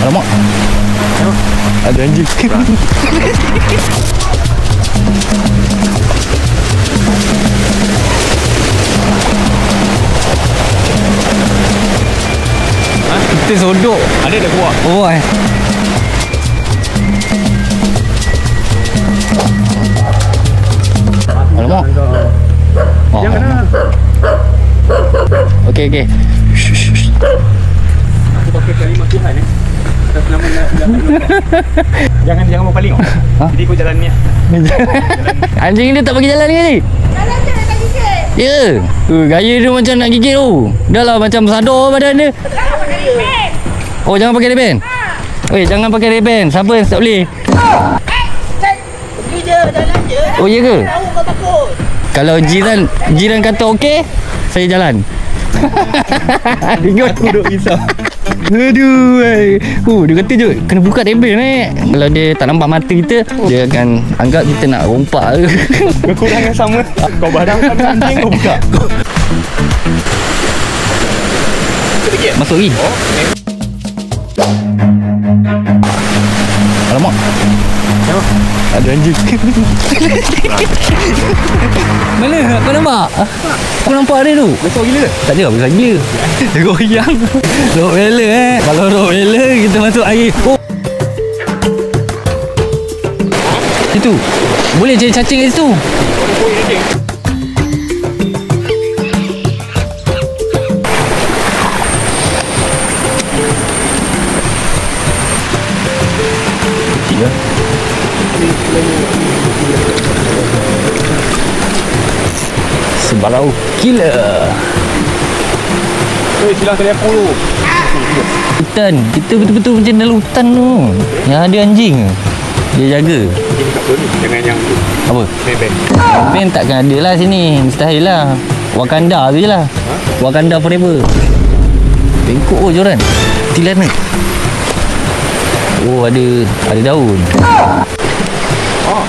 Alamak. Ada anjing. Kita sodok. Ada dah kuah. Oh Alamak. Jangan kena. Okey. Aku pakai kalimah Tuhan atas nama Jangan berpaling. Jadi kau jalan ni. Anjing dia tak bagi jalan ke ni? Jalan je nak gigit. Ya. Gaya dia macam nak gigit tu. Dah lah macam sadar badan dia. Jangan pakai reband. Oh, jangan pakai reband. Oi, jangan pakai reband. Siapa yang tak boleh? Pergi je, jalan je. Oh, ya ke? Tahu kau takut. Kalau jiran kata okey, saya jalan. Dia duduk risau. Aduh. Dia kata je kena buka reband Kalau dia tak nampak mata kita, dia akan anggap kita nak rompak ke. Kekurangan sama. Kau badangkan anjing kau buka. Masuk lagi. Alamak. Ada anjing. Mana? Kau nampak? Kau nampak ada tu? Besar gila ke? Tak ada, besar gila. Goyang. Rottweiler Kalau Rottweiler kita masuk air. Oh. Itu. Boleh jadi cacing kat situ. Sebarau killer. Silang telefon dulu. Hutan. Kita betul-betul macam dalam hutan tu. Yang ada anjing. Dia jaga. Ini apa ni? Jangan yang Apa? beng. Ben takkan ada lah sini. Mustahil lah. Wakanda tu je lah. Wakanda forever. Bengkok joran. Tilan ni. Oh, ada daun. Oh.